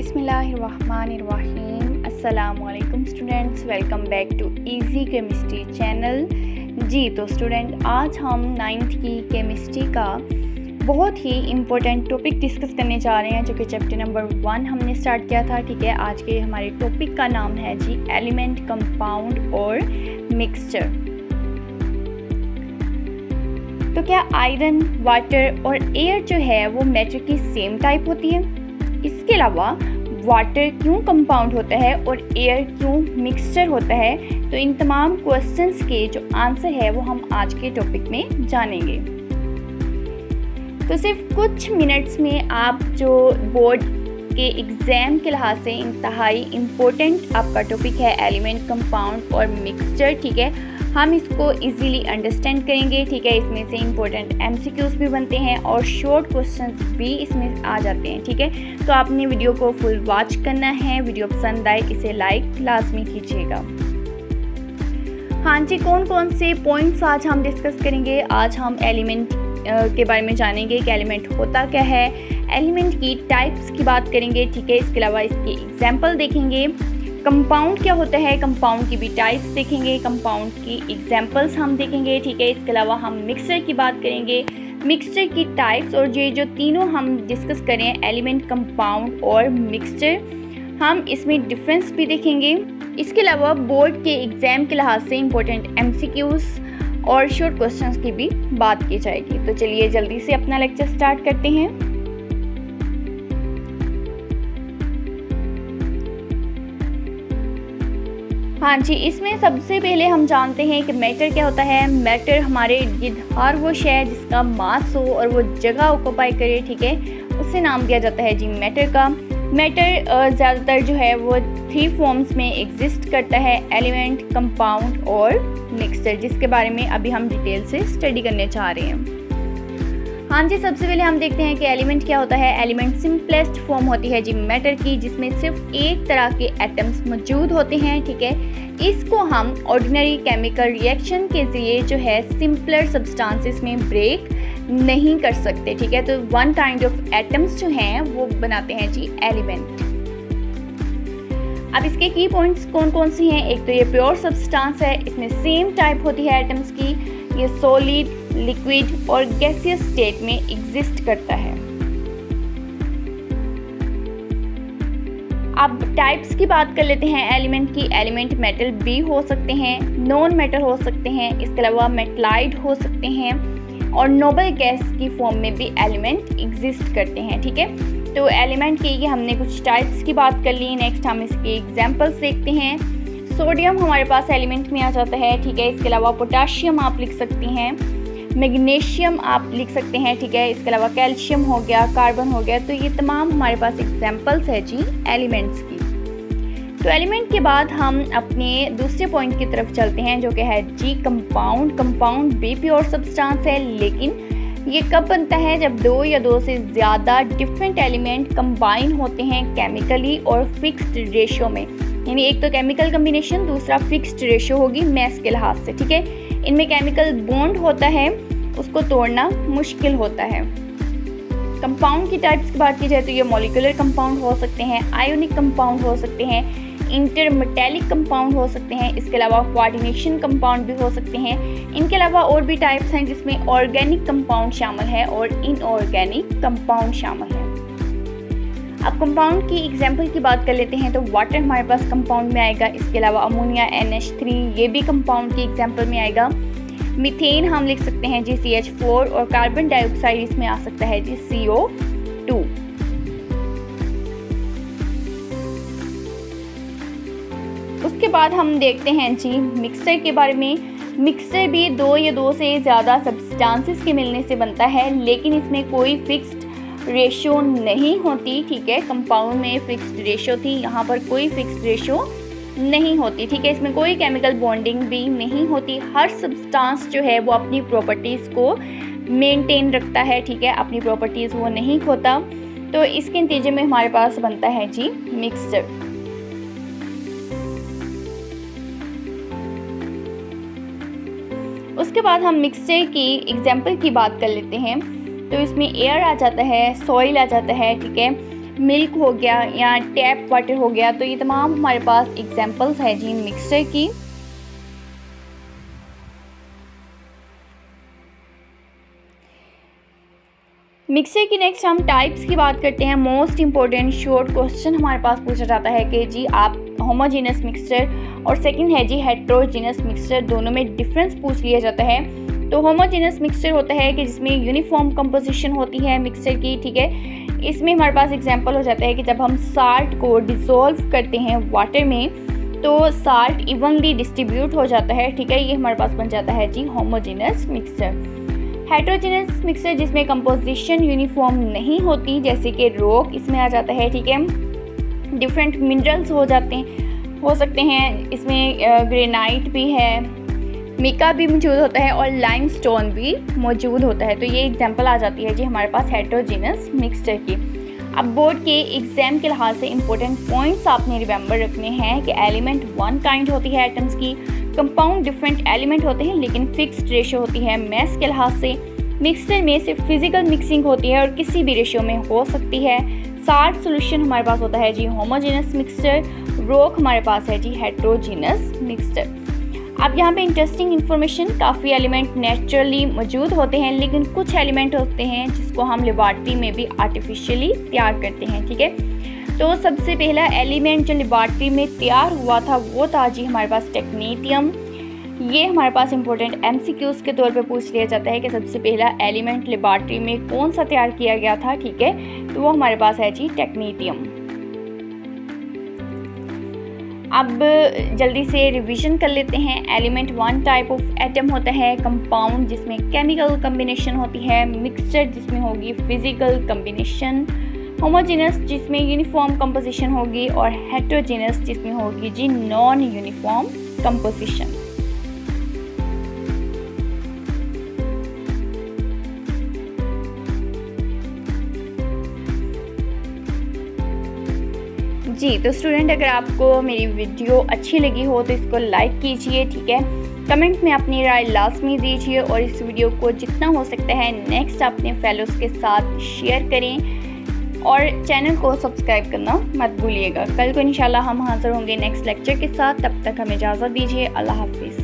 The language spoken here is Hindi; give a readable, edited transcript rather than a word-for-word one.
बिस्मिल्लाहिर्रहमानिर्रहीम। अस्सलामुअलैकुम students, welcome back to easy chemistry channel. जी तो स्टूडेंट, आज हम 9th की केमिस्ट्री का बहुत ही इम्पोर्टेंट टॉपिक डिस्कस करने जा रहे हैं, जो कि चैप्टर नंबर 1 हमने स्टार्ट किया था। ठीक है, आज के हमारे टॉपिक का नाम है जी एलिमेंट, कंपाउंड और मिक्सचर। तो क्या आयरन, वाटर और एयर जो है वो मैटर की सेम टाइप होती है? इसके अलावा वाटर क्यों कंपाउंड होता है और एयर क्यों मिक्सचर होता है? तो इन तमाम क्वेश्चंस के जो आंसर है वो हम आज के टॉपिक में जानेंगे। तो सिर्फ कुछ मिनट्स में आप जो बोर्ड के एग्ज़ाम के लिहाज से इंतहाई इम्पोर्टेंट आपका टॉपिक है एलिमेंट, कंपाउंड और मिक्सचर। ठीक है, हम इसको इजीली अंडरस्टैंड करेंगे। ठीक है, इसमें से इम्पोर्टेंट एमसीक्यूज़ भी बनते हैं और शॉर्ट क्वेश्चंस भी इसमें आ जाते हैं। ठीक है, तो आपने वीडियो को फुल वॉच करना है। वीडियो पसंद आए इसे लाइक लाजमी कीजिएगा। हाँ जी, कौन कौन से पॉइंट्स आज हम डिस्कस करेंगे? आज हम एलिमेंट के बारे में जानेंगे कि एलिमेंट होता क्या है, एलिमेंट की टाइप्स की बात करेंगे। ठीक है, इसके अलावा इसके एग्जाम्पल देखेंगे। कंपाउंड क्या होता है, कंपाउंड की भी टाइप्स देखेंगे, कंपाउंड की एग्जांपल्स हम देखेंगे। ठीक है, इसके अलावा हम मिक्सचर की बात करेंगे, मिक्सचर की टाइप्स, और ये जो तीनों हम डिस्कस करें एलिमेंट, कंपाउंड और मिक्सचर, हम इसमें डिफरेंस भी देखेंगे। इसके अलावा बोर्ड के एग्ज़ाम के लिहाज से इम्पोर्टेंट एमसीक्यूज़ और शॉर्ट क्वेश्चंस की भी बात की जाएगी। तो चलिए जल्दी से अपना लेक्चर स्टार्ट करते हैं। हाँ जी, इसमें सबसे पहले हम जानते हैं कि मैटर क्या होता है। मैटर हमारे हर वो शय जिसका मास हो और वो जगह ऑक्यूपाई करे, ठीक है, उससे नाम दिया जाता है जी मैटर का। मैटर ज़्यादातर जो है वो 3 फॉर्म्स में एग्जिस्ट करता है, एलिमेंट, कंपाउंड और मिक्सचर, जिसके बारे में अभी हम डिटेल से स्टडी करने चाह रहे हैं। हाँ जी, सबसे पहले हम देखते हैं कि एलिमेंट क्या होता है। एलिमेंट सिंपलेस्ट फॉर्म होती है जी मैटर की, जिसमें सिर्फ एक तरह के एटम्स मौजूद होते हैं। ठीक है, इसको हम ऑर्डिनरी केमिकल रिएक्शन के जरिए जो है सिंपलर सब्सटेंसेस में ब्रेक नहीं कर सकते। ठीक है, तो वन काइंड ऑफ एटम्स जो हैं वो बनाते हैं जी एलिमेंट। अब इसके की पॉइंट्स कौन कौन से हैं? एक तो ये प्योर सब्सटेंस है, इसमें सेम टाइप होती है एटम्स की, ये सॉलिड, लिक्विड और गैसियस स्टेट में एग्जिस्ट करता है। अब टाइप्स की बात कर लेते हैं एलिमेंट की। एलिमेंट मेटल भी हो सकते हैं, नॉन मेटल हो सकते हैं, इसके अलावा मेटलाइड हो सकते हैं और नोबल गैस की फॉर्म में भी एलिमेंट एग्जिस्ट करते हैं। ठीक है, तो एलिमेंट की ये हमने कुछ टाइप्स की बात कर ली। नेक्स्ट हम इसके एग्जांपल्स देखते हैं। सोडियम हमारे पास एलिमेंट में आ जाता है। ठीक है, इसके अलावा पोटाशियम आप लिख सकती हैं, मैग्नीशियम आप लिख सकते हैं। ठीक है, इसके अलावा कैल्शियम हो गया, कार्बन हो गया। तो ये तमाम हमारे पास एग्जांपल्स है जी एलिमेंट्स की। तो एलिमेंट के बाद हम अपने दूसरे पॉइंट की तरफ चलते हैं, जो कि है जी कंपाउंड। कंपाउंड भी प्योर सब्सटेंस है, लेकिन ये कब बनता है? जब 2 या 2 से ज़्यादा डिफरेंट एलिमेंट कंबाइन होते हैं केमिकली और फिक्स्ड रेशियो में। यानी एक तो केमिकल कम्बिनेशन, दूसरा फिक्स्ड रेशियो होगी मैस के लिहाज से। ठीक है, इनमें केमिकल बॉन्ड होता है, उसको तोड़ना मुश्किल होता है। कंपाउंड की टाइप्स की बात की जाए तो ये मॉलिक्यूलर कंपाउंड हो सकते हैं, आयोनिक कंपाउंड हो सकते हैं, इंटरमेटैलिक कंपाउंड हो सकते हैं, इसके अलावा कोऑर्डिनेशन कंपाउंड भी हो सकते हैं। इनके अलावा और भी टाइप्स हैं जिसमें ऑर्गेनिक कंपाउंड शामिल है और इनऑर्गेनिक कंपाउंड शामिल है। अब कंपाउंड की एग्जांपल की बात कर लेते हैं। तो वाटर हमारे पास कंपाउंड में आएगा, इसके अलावा अमोनिया NH3 ये भी कंपाउंड की एग्जांपल में आएगा। मीथेन हम लिख सकते हैं जी CH4 और कार्बन डाइऑक्साइड इसमें आ सकता है जी CO2। उसके बाद हम देखते हैं जी मिक्सचर के बारे में। मिक्सचर भी 2 या 2 से ज़्यादा सब्सटेंसेस के मिलने से बनता है, लेकिन इसमें कोई फिक्स्ड रेशियो नहीं होती। ठीक है, कंपाउंड में फिक्स्ड रेशियो थी, यहाँ पर कोई फिक्स्ड रेशियो नहीं होती। ठीक है, इसमें कोई केमिकल बॉन्डिंग भी नहीं होती। हर सब्सटेंस जो है वो अपनी प्रॉपर्टीज़ को मेंटेन रखता है। ठीक है, अपनी प्रॉपर्टीज़ वो नहीं खोता। तो इसके नतीजे में हमारे पास बनता है जी मिक्सचर। उसके बाद हम मिक्सचर की एग्जाम्पल की बात कर लेते हैं। तो इसमें एयर आ जाता है, सॉइल आ जाता है। ठीक है, मिल्क हो गया या टैप वाटर हो गया। तो ये तमाम हमारे पास एग्जांपल्स है जी मिक्सचर की। मिक्सचर की नेक्स्ट हम टाइप्स की बात करते हैं। मोस्ट इंपॉर्टेंट शॉर्ट क्वेश्चन हमारे पास पूछा जाता है कि जी आप होमोजेनस मिक्सचर और सेकंड है जी हेट्रोजेनस मिक्सचर, दोनों में डिफरेंस पूछ लिया जाता है। तो होमोजेनस मिक्सचर होता है कि जिसमें यूनिफॉर्म कंपोजिशन होती है मिक्सचर की, ठीक है। इसमें हमारे पास एग्जांपल हो जाता है कि जब हम साल्ट को डिसॉल्व करते हैं वाटर में तो साल्ट इवनली डिस्ट्रीब्यूट हो जाता है, ठीक है। ये हमारे पास बन जाता है जी होमोजेनस मिक्सचर। हेट्रोजेनस मिक्सचर जिसमें कंपोजिशन यूनिफॉर्म नहीं होती, जैसे कि रॉक इसमें आ जाता है, ठीक है। डिफरेंट मिनरल्स हो सकते हैं इसमें, ग्रेनाइट भी है, मिका भी मौजूद होता है और लाइमस्टोन भी मौजूद होता है। तो ये एग्जांपल आ जाती है जी हमारे पास हेट्रोजेनस मिक्सचर की। अब बोर्ड के एग्जाम के लिहाज से इंपॉर्टेंट पॉइंट्स आपने रिमेंबर रखने हैं कि एलिमेंट वन काइंड होती है एटम्स की, कंपाउंड डिफरेंट एलिमेंट होते हैं लेकिन फिक्स्ड रेशो होती है मैस के लिहाज से। मिक्सचर में सिर्फ फिजिकल मिक्सिंग होती है और किसी भी रेशो में हो सकती है। साल्ट सोल्यूशन हमारे पास होता है जी होमोजेनस मिक्सचर, रॉक हमारे पास है जी हेट्रोजेनस मिक्सचर। अब यहाँ पे इंटरेस्टिंग इन्फॉर्मेशन, काफ़ी एलिमेंट नेचुरली मौजूद होते हैं लेकिन कुछ एलिमेंट होते हैं जिसको हम लेबॉरेटरी में भी आर्टिफिशियली तैयार करते हैं, ठीक है। तो सबसे पहला एलिमेंट जो लेबॉरेटरी में तैयार हुआ था वो था जी हमारे पास टेक्नीटियम। ये हमारे पास इंपॉर्टेंट एमसीक्यूज के तौर पे पूछ लिया जाता है कि सबसे पहला एलिमेंट लेबॉरेटरी में कौन सा तैयार किया गया था, ठीक है। तो वो हमारे पास है जी टेक्नीटियम। अब जल्दी से रिवीजन कर लेते हैं। Element one type of atom होता है कंपाउंड जिसमें केमिकल कम्बिनेशन होती है, मिक्सचर जिसमें होगी फिजिकल कम्बिनेशन, होमोजेनस जिसमें यूनिफॉर्म कंपोजिशन होगी और हेट्रोजेनस जिसमें होगी जी नॉन यूनिफॉर्म कंपोजिशन। जी तो स्टूडेंट, अगर आपको मेरी वीडियो अच्छी लगी हो तो इसको लाइक कीजिए, ठीक है। कमेंट में अपनी राय लाजमी दीजिए और इस वीडियो को जितना हो सकता है नेक्स्ट अपने फेलोज़ के साथ शेयर करें और चैनल को सब्सक्राइब करना मत भूलिएगा। कल को इंशाल्लाह हम हाज़िर होंगे नेक्स्ट लेक्चर के साथ। तब तक हमें इजाज़त दीजिए। अल्लाह हाफिज़।